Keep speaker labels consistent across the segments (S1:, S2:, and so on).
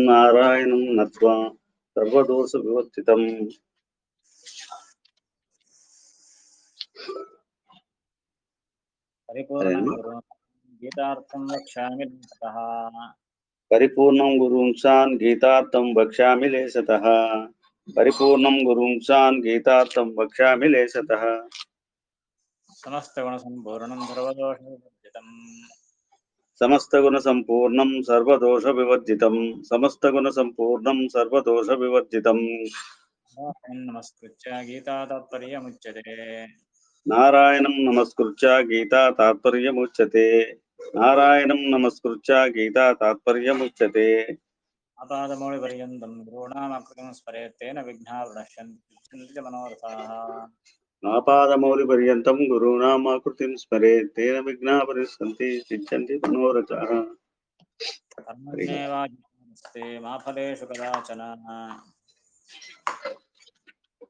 S1: నారాయణం నత్వా సర్వదోష వివర్జితం.
S2: పరిపూర్ణం గురు గీతార్థం వక్ష్యామి లేశతః.
S1: పరిపూర్ణం గురుంసాన్ గీతార్థం వక్ష్యామి లేశతః. పరిపూర్ణం గురుంసాన్ గీతార్థం వక్ష్యామి లేశతః.
S2: సమస్త గుణ సంపూర్ణం సర్వదోష వివర్జితం.
S1: సమస్తగుణ సంపూర్ణం సర్వదోష వివర్జితం. సమస్తగుణ సంపూర్ణం సర్వదోష వివర్జితం.
S2: నమస్కృత్య గీతా తాత్పర్యముచ్యతే.
S1: నారాయణం నమస్కృత్య గీతా తాత్పర్యముచ్యతే. నారాయణం నమస్కృత్య గీతా తాత్పర్యముచ్యతే.
S2: ఆపాదమౌళి పర్యంతం గురుణామకృతం స్మరేత్ తేన విఘ్నాః ప్రణశ్యంతి మనోరథాః.
S1: ఆపాదమౌళి పర్యంతం గురూణామాకృతిం స్మరేత్ తేన విఘ్నాః ప్రణశ్యంతి సిద్ధ్యంతి మనోరథాః.
S2: కర్మణ్యేవాధికారస్తే మా ఫలేషు కదాచన.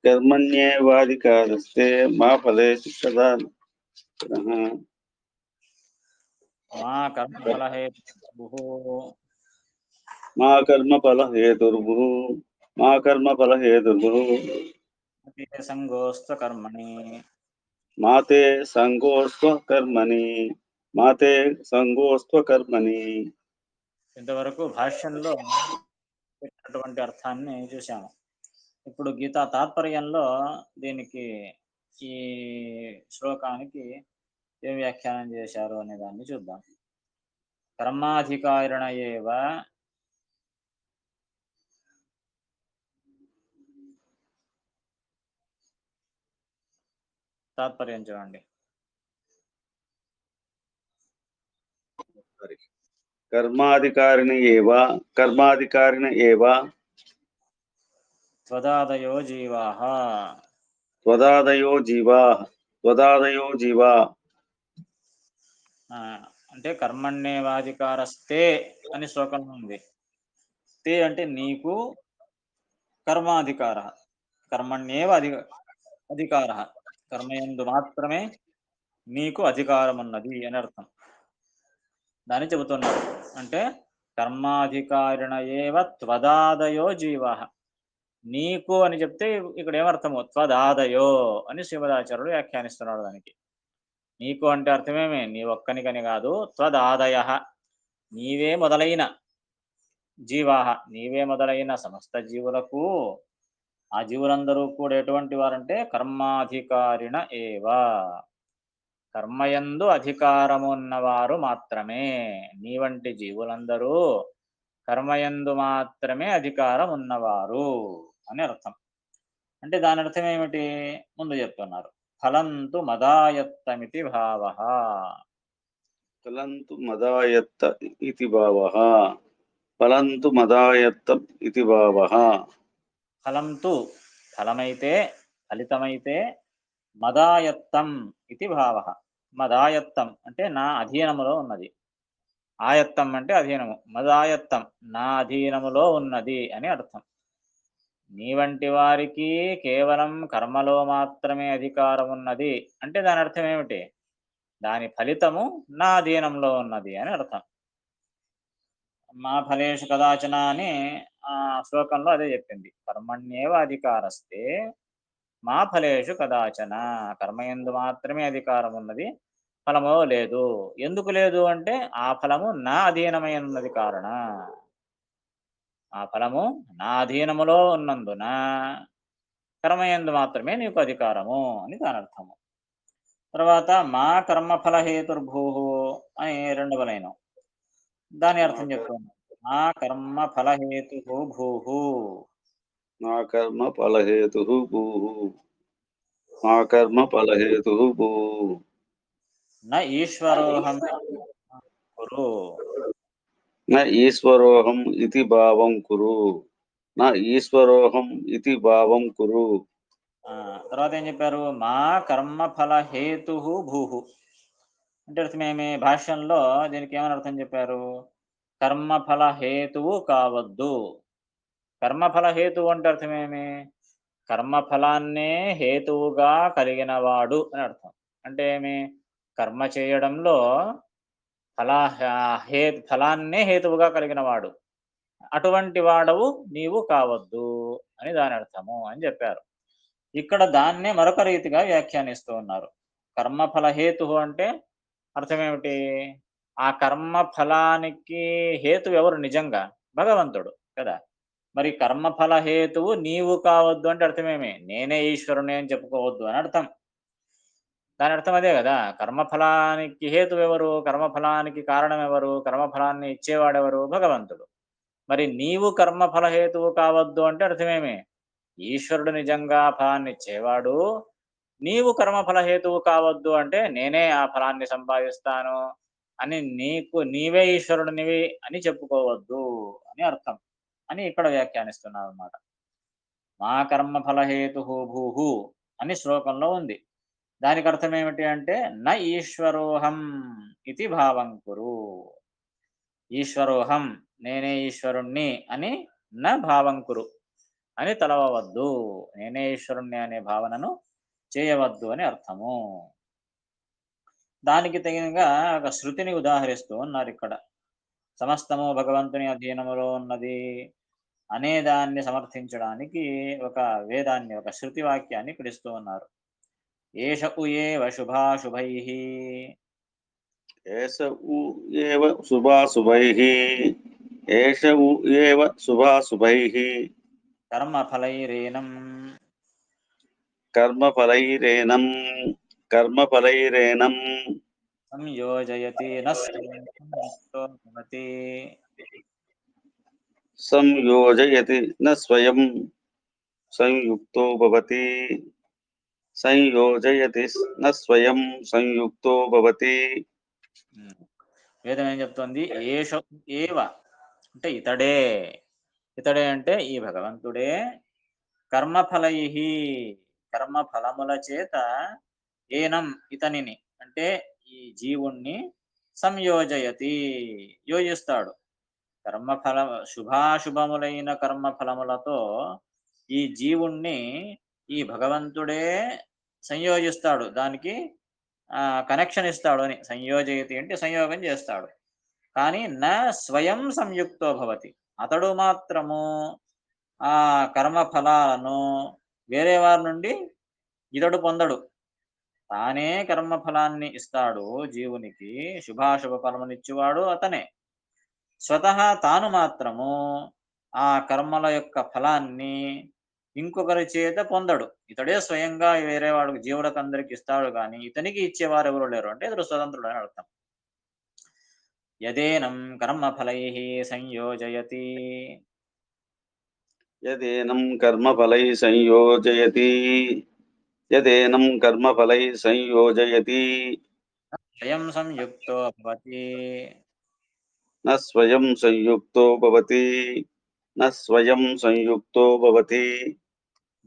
S1: కర్మణ్యేవాధికారస్తే మా ఫలేషు కదాచన.
S2: మా కర్మఫలహేతుర్భుః.
S1: మా కర్మఫలహేతుర్భుః. మా కర్మఫలహేతుర్భుః.
S2: అతే సంగోస్త్వ కర్మణి.
S1: మాతే సంగోస్త్వ కర్మణి. మాతే సంగోస్త్వ కర్మణి.
S2: ఇంతవరకు భాష్యంలో పెట్టినటువంటి అర్థాన్ని చూశాము. ఇప్పుడు గీతా తాత్పర్యంలో దీనికి ఈ శ్లోకానికి ఏం వ్యాఖ్యానం చేశారు అనే దాన్ని చూద్దాం. కర్మాధికారిణ ఏవ తాత్పర్యం చూడండి.
S1: కర్మాధికారిణి ఏవ
S2: త్వదాదయో జీవాః.
S1: త్వదాదయో జీవా.
S2: అంటే కర్మణ్యేవాధికారస్తే అని శ్లోకంలో ఉంది. తే అంటే నీకు కర్మాధికార. కర్మణ్యేవ అధికార. కర్మయందు మాత్రమే నీకు అధికారం ఉన్నది అని అర్థం. దాన్ని చెబుతున్నారు. అంటే కర్మాధికారిణ ఏవ త్వదాదయో జీవాః. నీకు అని చెప్తే ఇక్కడ ఏమర్థము? త్వదాదయో అని శ్రీమదాచార్యుడు వ్యాఖ్యానిస్తున్నాడు. దానికి నీకు అంటే అర్థమేమి? నీ ఒక్కనికని కాదు. త్వదాదయ నీవే మొదలైన జీవాహ నీవే మొదలైన సమస్త జీవులకు, ఆ జీవులందరూ కూడా ఎటువంటి వారంటే కర్మాధికారిణ ఏవా, కర్మయందు అధికారము ఉన్నవారు మాత్రమే. నీ వంటి జీవులందరూ కర్మయందు మాత్రమే అధికారం ఉన్నవారు అని అర్థం. అంటే దాని అర్థం ఏమిటి? ముందు చెప్తున్నారు. ఫలంతు మదాయత్తమితి భావః.
S1: ఫలంతు మదాయత్త ఇతి భావః. ఫలంతు మదాయత్త ఇతి భావః.
S2: ఫలంతు ఫలమైతే, ఫలితమైతే, మదాయత్తం ఇది భావః. మదాయత్తం అంటే నా అధీనములో ఉన్నది. ఆయత్తం అంటే అధీనము. మదాయత్తం నా అధీనములో ఉన్నది అని అర్థం. నీ వంటి వారికి కేవలం కర్మలో మాత్రమే అధికారం ఉన్నది అంటే దాని అర్థం ఏమిటి? దాని ఫలితము నా అధీనంలో ఉన్నది అని అర్థం. మా ఫలేషు కదాచన అని ఆ శ్లోకంలో అదే చెప్పింది. కర్మణ్యేవ అధికారస్తే మా ఫలేషు కదాచన. కర్మయందు మాత్రమే అధికారం ఉన్నది, ఫలమో లేదు. ఎందుకు లేదు అంటే ఆ ఫలము నా అధీనమై ఉన్నది కారణ. ఆ ఫలము నా అధీనములో ఉన్నందున కర్మయందు మాత్రమే నీకు అధికారము అని దాని అర్థము. తర్వాత మా కర్మఫల హేతుర్భూ అని రెండవ లైను. దాని అర్థం చెప్తున్నాను. మా కర్మ ఫలహేతు భూ.
S1: నా కర్మ ఫలహేతు భూ. మా కర్మ ఫలహేతు భూ.
S2: న ఈశ్వరోహం కురు.
S1: న ఈశ్వరోహం ఇతి భావం కురు. నా ఈశ్వరోహం ఇతి భావం కురు.
S2: తర్వాత ఏం చెప్పారు? మా కర్మ ఫలహేతు భూ అంటే అర్థమేమి? భాష్యంలో దీనికి ఏమని అర్థం చెప్పారు? కర్మఫల హేతువు కావద్దు. కర్మఫల హేతువు అంటే అర్థమేమి? కర్మఫలాన్నే హేతువుగా కలిగినవాడు అని అర్థం. అంటే ఏమి? కర్మ చేయడంలో ఫలాన్నే హేతువుగా కలిగినవాడు. అటువంటి వాడవు నీవు కావద్దు అని దాని అర్థము అని చెప్పారు. ఇక్కడ దాన్నే మరొక రీతిగా వ్యాఖ్యానిస్తూ ఉన్నారు. కర్మఫల హేతు అంటే అర్థమేమిటి? ఆ కర్మ ఫలానికి హేతు ఎవరు నిజంగా? భగవంతుడు కదా! మరి కర్మఫల హేతువు నీవు కావద్దు అంటే అర్థమేమి? నేనే ఈశ్వరుని అని చెప్పుకోవద్దు అని అర్థం. దాని అర్థం అదే గదా! కర్మఫలానికి హేతువెవరు? కర్మఫలానికి కారణమెవరు? కర్మఫలాన్ని ఇచ్చేవాడెవరు? భగవంతుడు. మరి నీవు కర్మఫల హేతువు కావద్దు అంటే అర్థమేమి? ఈశ్వరుడు నిజంగా ఫలాన్నిచ్చేవాడు. నీవు కర్మఫల హేతువు కావద్దు అంటే నేనే ఆ ఫలాన్ని సంపాదిస్తాను అని నీవే ఈశ్వరుడినివి అని చెప్పుకోవద్దు అని అర్థం. అని ఇక్కడ వ్యాఖ్యానిస్తున్నారన్నమాట. మా కర్మఫల హేతుః భూః అని శ్లోకంలో ఉంది. దానికి అర్థం ఏమిటి అంటే న ఈశ్వరోహం ఇతి భావం కురు. ఈశ్వరోహం నేనే ఈశ్వరుణ్ణి అని న భావం కురు అని తలవవద్దు. నేనే ఈశ్వరుణ్ణి అనే భావనను చేయవద్దు అని అర్థము. దానికి తగినగా ఒక శృతిని ఉదాహరిస్తూ ఉన్నారిక్కడ. సమస్తము భగవంతుని అధీనములో ఉన్నది అనే దాన్ని సమర్థించడానికి ఒక వేదాన్ని, ఒక శృతి వాక్యాన్ని ఇక్కడ ఇస్తూ ఉన్నారు. ఏష ఉయేవ శుభాశుభైః
S1: ఏష ఉ ఏవ శుభాశుభైః ఏష ఉ ఏవ శుభాశుభైః
S2: కర్మఫలైరేనం
S1: కర్మఫలైరేనం కర్మఫలైరేనం
S2: సంయోజయతి న స్వయం ముక్తో భవతి.
S1: సంయోజయతి న స్వయం సంయుక్తో భవతి సంయోజయతి న స్వయం సంయుక్తో భవతి.
S2: వేదం ఏం చెప్తోంది? ఏష ఏవ అంటే ఇతడే. ఇతడే అంటే ఈ భగవంతుడే కర్మఫలై కర్మఫలముల చేత ఏనం ఇతనిని అంటే ఈ జీవుణ్ణి సంయోజయతి యోజిస్తాడు. కర్మఫల శుభాశుభములైన కర్మఫలములతో ఈ జీవుణ్ణి ఈ భగవంతుడే సంయోజిస్తాడు. దానికి కనెక్షన్ ఇస్తాడు అని. సంయోజయతి అంటే సంయోగం చేస్తాడు. కానీ స్వయం సంయుక్తో భవతి. అతడు మాత్రము ఆ కర్మ ఫలాలను వేరే వారి నుండి ఇతడు పొందడు. తానే కర్మ ఫలాన్ని ఇస్తాడు జీవునికి. శుభాశుభ ఫలమునిచ్చువాడు అతనే. స్వతహా తాను మాత్రము ఆ కర్మల యొక్క ఫలాన్ని ఇంకొకరి చేత పొందడు. ఇతడే స్వయంగా వేరే వాడికి జీవులకు అందరికి ఇస్తాడు కానీ ఇతనికి ఇచ్చేవారు ఎవరు లేరు. అంటే ఇతడు స్వతంత్రుడు అని అర్థం. యదేనం కర్మఫలైః సంయోజయతి
S1: యదేనం కర్మఫలైః సంయోజయతి యదేనం కర్మఫలైః సంయోజయతి
S2: స్వయం సంయుక్తో భవతి.
S1: న స్వయం సంయుక్తో భవతి న స్వయం సంయుక్తో భవతి.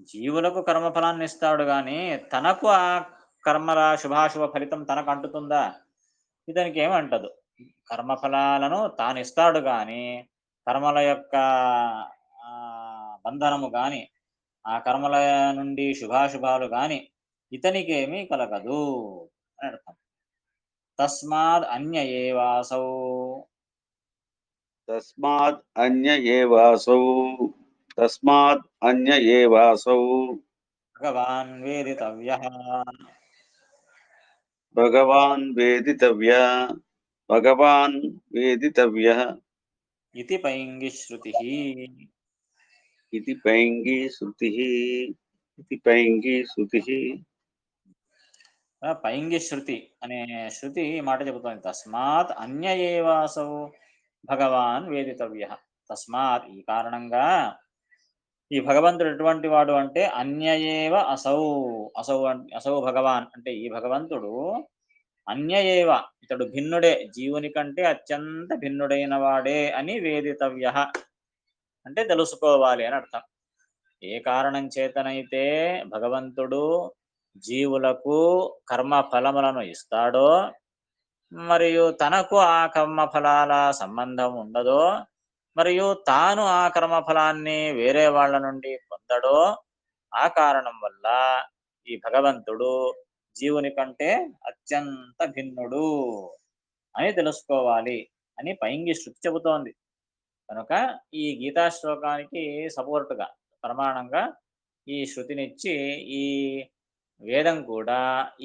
S2: జీవులకు కర్మఫలాన్ని ఇస్తాడు గాని తనకు ఆ కర్మల శుభాశుభ ఫలితం తనకు అంటుతుందా? ఇతనికి ఏమంటదు. కర్మఫలాలను తానిస్తాడు గాని కర్మల యొక్క బంధనము గాని ఆ కర్మల నుండి శుభాశుభాలు గాని ఇతనికేమీ కలగదు అని అర్థం. తస్మాద్ అన్య ఏవాసౌ
S1: తస్మాద్ అన్య ఏవాసౌ తస్మాద్ అన్య ఏవాసౌ
S2: భగవాన్ వేదితవ్యః
S1: భగవాన్ వేదితవ్య భగవాన్ వేదితవ్యః
S2: ఇతి పైంగి శృతి.
S1: ఇది పైంగి శృతిః ఇది పైంగి శృతిః.
S2: పైంగి శృతి అనే శృతి ఈ మాట చెబుతోంది. తస్మాత్ అన్య ఏవాసౌ భగవాన్ వేదితవ్య. తస్మాత్ ఈ కారణంగా ఈ భగవంతుడు ఎటువంటి వాడు అంటే అన్య ఏవ అసౌ. అసౌ భగవాన్ అంటే ఈ భగవంతుడు అన్య ఏవ ఇతడు భిన్నుడే, జీవుని కంటే అత్యంత భిన్నుడైన వాడే అని వేదితవ్య అంటే తెలుసుకోవాలి అని అర్థం. ఏ కారణం చేతనైతే భగవంతుడు జీవులకు కర్మ ఫలములను ఇస్తాడో మరియు తనకు ఆ కర్మ ఫలాల సంబంధం ఉండదో మరియు తాను ఆ కర్మ ఫలాన్ని వేరే వాళ్ళ నుండి పొందడో ఆ కారణం వల్ల ఈ భగవంతుడు జీవుని కంటే అత్యంత భిన్నుడు అని తెలుసుకోవాలి అని పైంగి శృతి చెబుతోంది. కనుక ఈ గీతా శ్లోకానికి సపోర్టుగా ప్రమాణంగా ఈ శృతినిచ్చి ఈ వేదం కూడా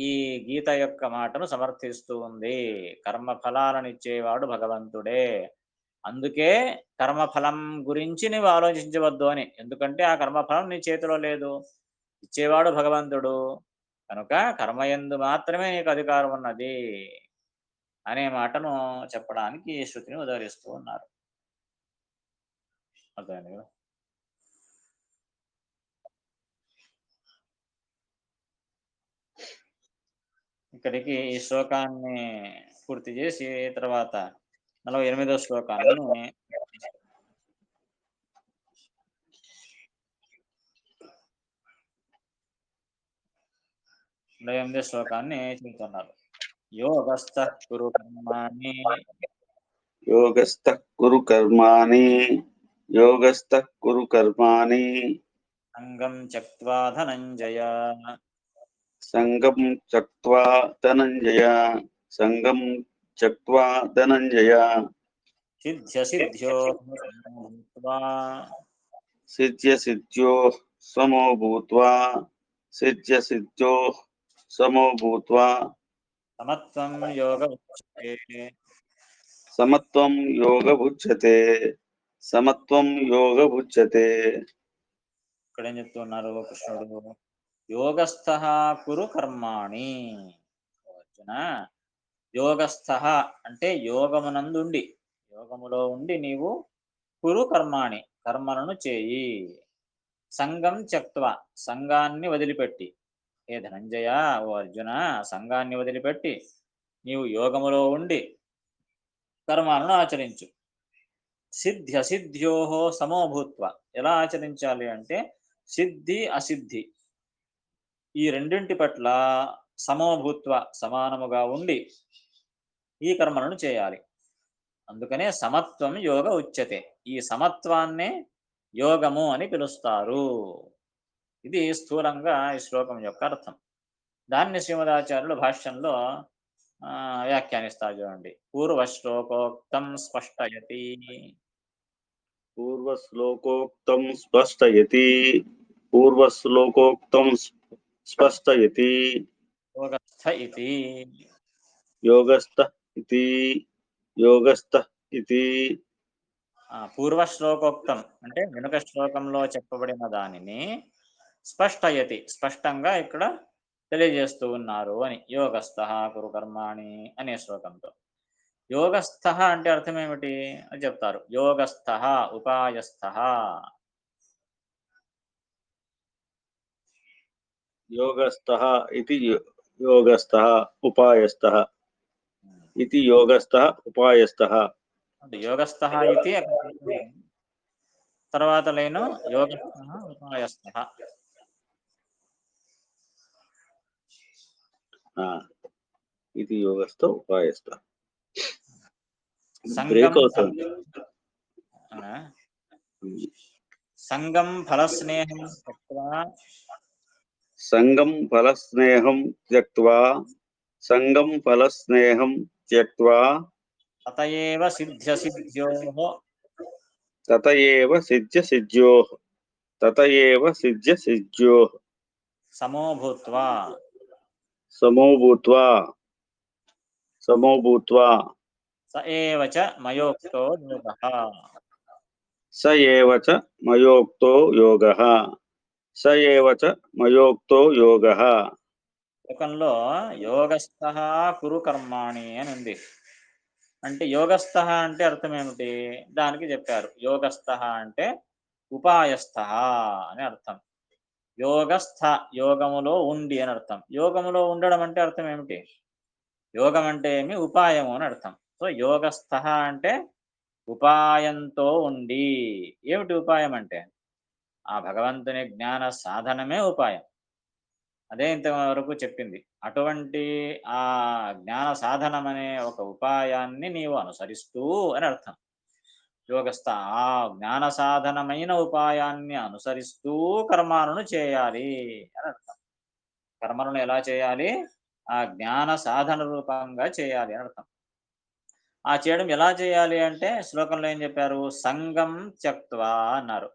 S2: ఈ గీత యొక్క మాటను సమర్థిస్తూ ఉంది. కర్మఫలాలనిచ్చేవాడు భగవంతుడే. అందుకే కర్మఫలం గురించి నీవు ఆలోచించవద్దు అని. ఎందుకంటే ఆ కర్మఫలం నీ చేతిలో లేదు. ఇచ్చేవాడు భగవంతుడు. కనుక కర్మయందు మాత్రమే నీకు అధికారం ఉన్నది అనే మాటను చెప్పడానికి ఈ శృతిని ఉదహరిస్తూ ఉన్నారు. అర్థమైంది కదా? ఇక్కడికి ఈ శ్లోకాన్ని పూర్తి చేసి తర్వాత 48వ శ్లోకాన్ని 48వ శ్లోకాన్ని చెబుతున్నారు. యోగస్థః కురు కర్మాణి
S1: योगस्थः कुरु कर्माणि योगस्थः कुरु कर्माणि
S2: సంగం త్యక్త్వా ధనంజయ
S1: संगं त्यक्त्वा धनञ्जय संगं त्यक्त्वा धनञ्जय
S2: సిద్ధ్యసిద్ధ్యో భూత్వా
S1: सिद्ध्यसिद्ध्योः समो भूत्वा सिद्ध्यसिद्ध्योः समो भूत्वा
S2: సమత్వం యోగ ఉచ్యతే.
S1: समत्वं योगभुज्यते समत्वं योगभुज्यते
S2: ఇక్కడ ఏం చెప్తున్నారు కృష్ణుడు? యోగస్థః కురు కర్మాణి. అర్జున, యోగస్థః అంటే యోగమునందుండి, యోగములో ఉండి నీవు కురు కర్మాణి కర్మలను చేయి. సంగం త్యక్త్వా సంఘాన్ని వదిలిపెట్టి. ఏ ధనంజయ, ఓ అర్జున, సంఘాన్ని వదిలిపెట్టి నీవు యోగములో ఉండి కర్మాలను ఆచరించు. సిద్ధ్యసిద్ధ్యో సమోభూత్వ. ఎలా ఆచరించాలి అంటే సిద్ధి అసిద్ధి ఈ రెండింటి పట్ల సమోభూత్వ సమానముగా ఉండి ఈ కర్మలను చేయాలి. అందుకనే సమత్వం యోగ ఉచ్యతే. ఈ సమత్వాన్నే యోగము అని పిలుస్తారు. ఇది స్థూలంగా ఈ శ్లోకం యొక్క అర్థం. దాన్ని శ్రీమదాచార్యులు భాష్యంలో వ్యాఖ్యానిస్తారు. చూడండి, పూర్వశ్లోకోక్తం స్పష్టయతి.
S1: पूर्वश्लोकोक्तं स्पष्टयति पूर्वश्लोकोक्तं स्पष्टयति
S2: యోగస్థ ఇతి.
S1: योगस्थः इति योगस्थः इति
S2: పూర్వశ్లోకోక్తం అంటే వెనుక శ్లోకంలో చెప్పబడిన దానిని స్పష్టయతి స్పష్టంగా ఇక్కడ తెలియజేస్తూ ఉన్నారు అని. యోగస్థః కురు కర్మాణి అనే శ్లోకంతో. యోగస్థః అంటే అర్థం ఏమిటి అని చెప్తారు. యోగస్థః ఉపాయస్థః.
S1: योगस्थः इति योगस्थः उपायस्थः इति योगस्थः उपायस्थः
S2: అంటే యోగస్థః ఇది తర్వాత లేను యోగస్థః ఉపాయస్థః.
S1: इति योगस्थः उपायस्थः
S2: సంగం
S1: ब्रेक అవుతుంది.
S2: సంగం ఫలస్నేహం త్యక్త్వా
S1: సంగం ఫలస్నేహం త్యక్త్వా సంగం ఫలస్నేహం త్యక్త్వా
S2: తతయేవ సిద్ధ్యసిద్ధ్యోః
S1: తతయేవ సిద్ధ్యసిద్ధ్యోః తతయేవ సిద్ధ్యసిద్ధ్యోః
S2: సమో భూత్వా
S1: సమో భూత్వా
S2: స ఏవ చ మయోక్తో యోగః.
S1: స ఏవ చ మయోక్తో యోగః స ఏవ చ మయోక్తో యోగః.
S2: లోకంలో యోగస్థః కురు కర్మాణి అని ఉంది. అంటే యోగస్థః అంటే అర్థం ఏమిటి? దానికి చెప్పారు. యోగస్థః అంటే ఉపాయస్థః అని అర్థం. యోగస్థ యోగములో ఉండి అని అర్థం. యోగములో ఉండడం అంటే అర్థం ఏమిటి? యోగం అంటే ఏమి? ఉపాయము అని అర్థం. సో యోగస్థః అంటే ఉపాయంతో ఉండి. ఏమిటి ఉపాయం అంటే? ఆ భగవంతుని జ్ఞాన సాధనమే ఉపాయం. అదే ఇంతవరకు చెప్పింది. అటువంటి ఆ జ్ఞాన సాధనం అనే ఒక ఉపాయాన్ని నీవు అనుసరిస్తూ అని అర్థం. యోగస్థ ఆ జ్ఞాన సాధనమైన ఉపాయాన్ని అనుసరిస్తూ కర్మాలను చేయాలి అని అర్థం. కర్మలను ఎలా చేయాలి? ఆ జ్ఞాన సాధన రూపంగా చేయాలి అని అర్థం. ఆ చేయడం ఎలా చేయాలి అంటే శ్లోకంలో ఏం చెప్పారు? సంగం త్యక్త్వా అన్నారు.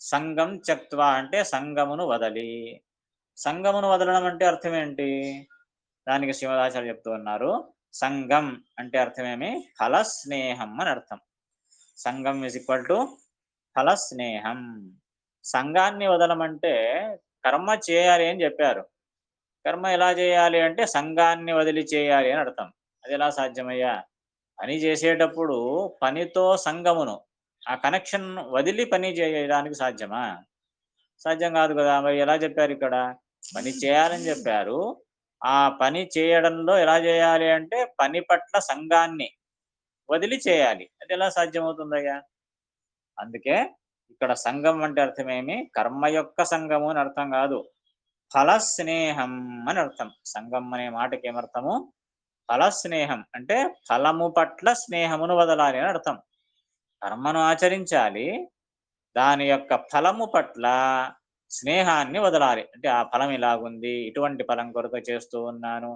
S2: సంగం త్యక్త్వా అంటే సంగమును వదలి. సంగమును వదలడం అంటే అర్థం ఏంటి? దానికి శ్రీమదాచార్య చెప్తూ ఉన్నారు. సంగం అంటే అర్థమేమి? ఫలస్నేహం అని అర్థం. సంగం ఈజ్ ఈక్వల్ టు ఫలస్నేహం. సంఘాన్ని వదలమంటే కర్మ చేయాలి అని చెప్పారు. కర్మ ఎలా చేయాలి అంటే సంఘాన్ని వదిలి చేయాలి అని అర్థం. అది ఎలా సాధ్యమయ్యా? పని చేసేటప్పుడు పనితో సంగమును, ఆ కనెక్షన్ వదిలి పని చేయడానికి సాధ్యమా? సాధ్యం కాదు కదా! మరి ఎలా చెప్పారిక్కడ? పని చేయాలని చెప్పారు. ఆ పని చేయడంలో ఎలా చేయాలి అంటే పని పట్ల సంఘాన్ని వదిలి చేయాలి. అది ఎలా సాధ్యమవుతుందయ్యా? అందుకే ఇక్కడ సంఘం అంటే అర్థమేమి? కర్మ యొక్క సంఘము అని అర్థం కాదు. ఫలస్నేహం అని అర్థం. సంఘం అనే మాటకి ఏమర్థము? ఫలస్నేహం అంటే ఫలము పట్ల స్నేహమును వదలాలి అని అర్థం. కర్మను ఆచరించాలి. దాని యొక్క ఫలము పట్ల స్నేహాన్ని వదలాలి. అంటే ఆ ఫలం ఇలాగుంది, ఇటువంటి ఫలం కొరకు చేస్తూ ఉన్నాను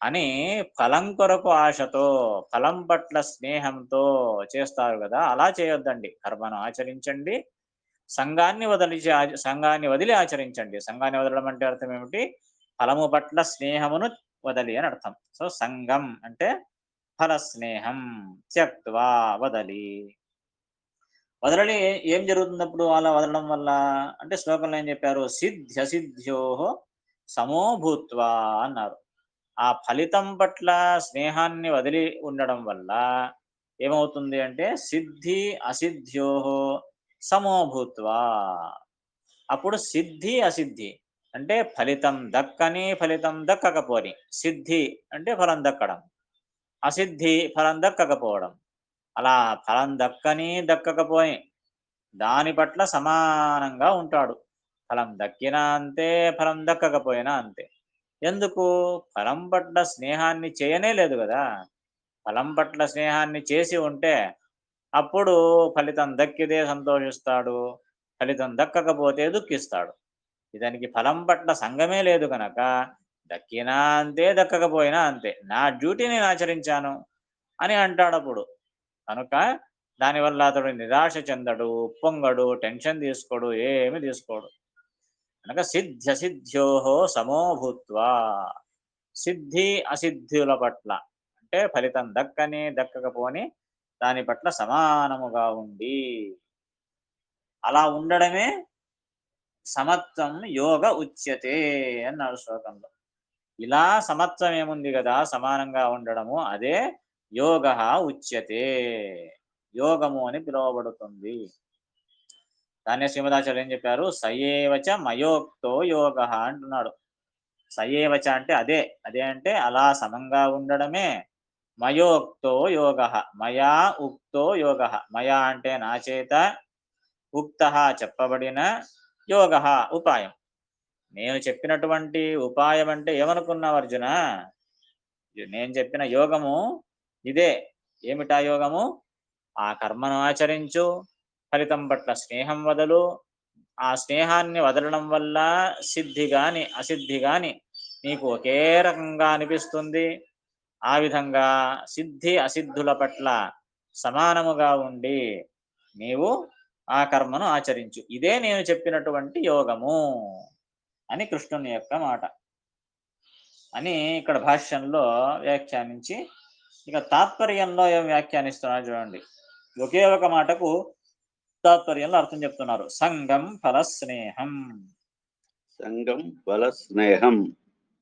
S2: అని ఫలం కొరకు ఆశతో, ఫలం పట్ల స్నేహంతో చేస్తారు గదా! అలా చేయొద్దండి. కర్మను ఆచరించండి. సంఘాన్ని వదిలి ఆచరించండి. సంఘాన్ని వదలడం అంటే అర్థం ఏమిటి? ఫలము పట్ల స్నేహమును వదలి అని అర్థం. సో, సంగం అంటే ఫల స్నేహం త్యక్త్వా వదలి. వదలని ఏం జరుగుతుందప్పుడు అలా వదలడం వల్ల? అంటే శ్లోకంలో ఏం చెప్పారు? సిద్ధ్యసిద్ధ్యోః సమో భూత్వా అన్నారు. ఆ ఫలితం పట్ల స్నేహాన్ని వదిలి ఉండడం వల్ల ఏమవుతుంది అంటే సిద్ధి అసిద్ధ్యోః సమో భూత్వా. అప్పుడు సిద్ధి అసిద్ధి అంటే ఫలితం దక్కని, ఫలితం దక్కకపోని. సిద్ధి అంటే ఫలం దక్కడం. అసిద్ధి ఫలం దక్కకపోవడం. అలా ఫలం దక్కని, దక్కకపోని దాని పట్ల సమానంగా ఉంటాడు. ఫలం దక్కినా అంతే, ఫలం దక్కకపోయినా అంతే. ఎందుకు? ఫలం పట్ల స్నేహాన్ని చేయనే లేదు గదా! ఫలం పట్ల స్నేహాన్ని చేసి ఉంటే, అప్పుడు ఫలితం దక్కితే సంతోషిస్తాడు. ఫలితం దక్కకపోతే దుఃఖిస్తాడు. ఇతనికి ఫలం పట్ల సంగమే లేదు గనక, దక్కినా అంతే, దక్కకపోయినా అంతే. నా డ్యూటీ నేను ఆచరించాను అని అంటాడప్పుడు. కనుక దానివల్ల అతడు నిరాశ చెందడు, పొంగడు, టెన్షన్ తీసుకోడు, ఏమి తీసుకోడు. కనుక సిద్ధ్యసిద్ధ్యోః సమో భూత్వా. సిద్ధి అసిద్ధుల పట్ల అంటే ఫలితం దక్కని, దక్కకపోని దాని పట్ల సమానముగా ఉండి, అలా ఉండడమే సమత్వం యోగ ఉచ్యతే అన్నాడు శ్లోకంలో. ఇలా సమత్వం ఏముంది గదా! సమానంగా ఉండడము అదే యోగః ఉచ్యతే. యోగము అని పిలువబడుతుంది. దాన్నే శ్రీమదాచార్యులు ఏం చెప్పారు? సయేవచ మయోక్తో యోగః అంటున్నాడు. సయేవచ అంటే అదే. అదే అంటే అలా సమంగా ఉండడమే మయోక్తో యోగః. మయా ఉక్తో యోగః. మయా అంటే నా చేత, ఉక్తః చెప్పబడిన, యోగః ఉపాయం. నేను చెప్పినటువంటి ఉపాయం అంటే ఏమనుకున్నావు అర్జునా? నేను చెప్పిన యోగము ఇదే. ఏమిటా యోగము? ఆ కర్మను ఆచరించు, ఫలితం పట్ల స్నేహం వదలు. ఆ స్నేహాన్ని వదలడం వల్ల సిద్ధి గాని, అసిద్ధి గాని నీకు ఒకే రకంగా అనిపిస్తుంది. ఆ విధంగా సిద్ధి, అసిద్ధుల పట్ల సమానముగా ఉండి నీవు ఆ కర్మను ఆచరించు. ఇదే నేను చెప్పినటువంటి యోగము అని కృష్ణుని యొక్క మాట. అని ఇక్కడ భాష్యంలో వ్యాఖ్యానించి, ఇక తాత్పర్యంలో ఏం వ్యాఖ్యానిస్తున్నారు చూడండి. ఒకే ఒక మాటకు తాత్పర్యంలో అర్థం చెప్తున్నారు. సంగం ఫలస్నేహం.
S1: సంగం బల స్నేహం.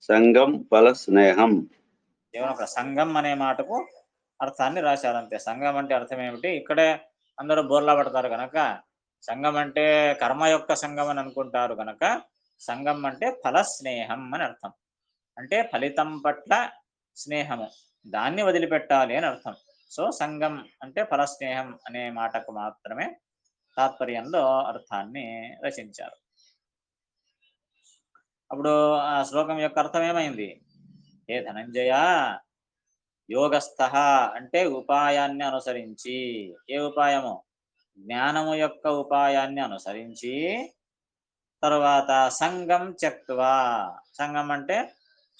S1: సంగం బల స్నేహం.
S2: కేవలం ఒక సంఘం అనే మాటకు అర్థాన్ని రాశారంతే. సంఘం అంటే అర్థం ఏమిటి? ఇక్కడే అందరూ బోర్లా పడతారు గనక, సంఘం అంటే కర్మ యొక్క సంఘం అని అనుకుంటారు గనక, సంఘం అంటే ఫలస్నేహం అని అర్థం. అంటే ఫలితం పట్ల స్నేహము. దాన్ని వదిలిపెట్టాలి అని అర్థం. సో, సంఘం అంటే ఫలస్నేహం అనే మాటకు మాత్రమే తాత్పర్యంలో అర్థాన్ని రచించారు. అప్పుడు ఆ శ్లోకం యొక్క అర్థం ఏమైంది? హే ధనంజయ, యోగస్థః అంటే ఉపాయాన్ని అనుసరించి. ఏ ఉపాయము? జ్ఞానము యొక్క ఉపాయాన్ని అనుసరించి, తరువాత సంగం త్యక్త్వా. సంగం అంటే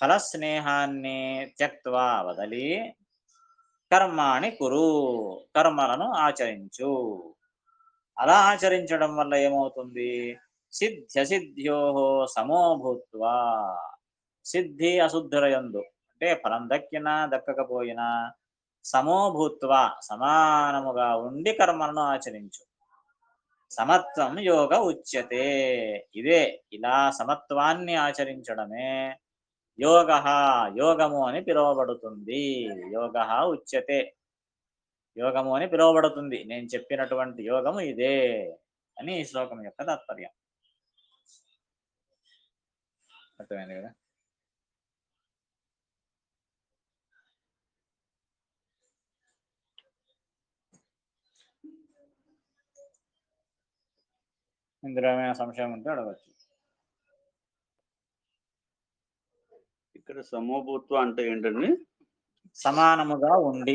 S2: ఫలస్నేహాన్ని త్యక్త్వా వదలి, కర్మాణి కురు, కర్మలను ఆచరించు. అలా ఆచరించడం వల్ల ఏమవుతుంది? సిద్ధ్యసిద్ధ్యో సమో భూత్వా, సిద్ధి అశుద్ధులయందు అంటే ఫలం దక్కినా దక్కకపోయినా సమో భూత్వా సమానముగా ఉండి కర్మలను ఆచరించు. సమత్వం యోగ ఉచ్యతే. ఇదే ఇలా సమత్వాన్ని ఆచరించడమే యోగ, యోగము అని పిలువబడుతుంది. యోగ ఉచ్యతే, యోగము అని పిలువబడుతుంది. నేను చెప్పినటువంటి యోగము ఇదే అని ఈ శ్లోకం యొక్క తాత్పర్యం. అర్థమైంది కదా? ఇందులో ఏమైనా సంశయం ఉంటే అడగచ్చు.
S1: ఇక్కడ సమోభూత్వ అంటే ఏంటండి?
S2: సమానముగా ఉండి.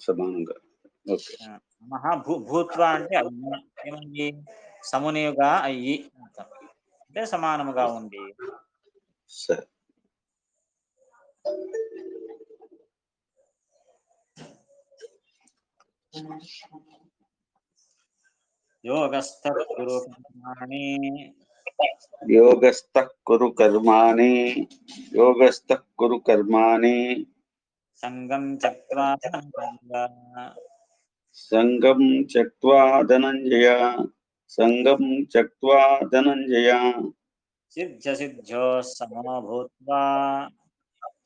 S1: సమానంగా. ఓకే.
S2: భూత్వ అంటే అయ్యి, ఏమండి సమునిగా అయ్యి అంటే సమానముగా ఉండి.
S1: సరే.
S2: యోగస్థః కురు కర్మాణి,
S1: యోగస్థః కురు కర్మాణి, యోగస్థః కురు కర్మాణి
S2: సంగం త్యక్త్వా
S1: సంగం త్యక్త్వా ధనంజయ, సంగం త్యక్త్వా ధనంజయ.
S2: సిద్ధ్యసిద్ధ్యో సమో భూత్వా,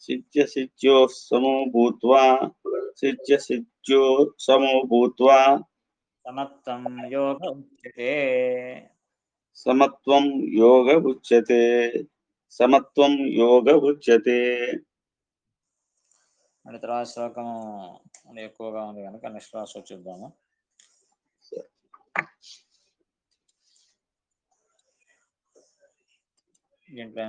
S1: సిద్ధ్యసిద్ధ్యో సమో భూత్వా, సిద్ధ్యసిద్ధ్యో సమో భూత్వా
S2: సమత్వం యోగ ఉచ్యతే.
S1: సమత్వం యోగ ఉచ్యతే. సమత్వం యోగ ఉచ్యతే.
S2: అంటే తర్వాత శ్లోకం ఎక్కువగా ఉంది కనుక నెక్స్ట్ క్లాస్ చూద్దాము. దీంట్లో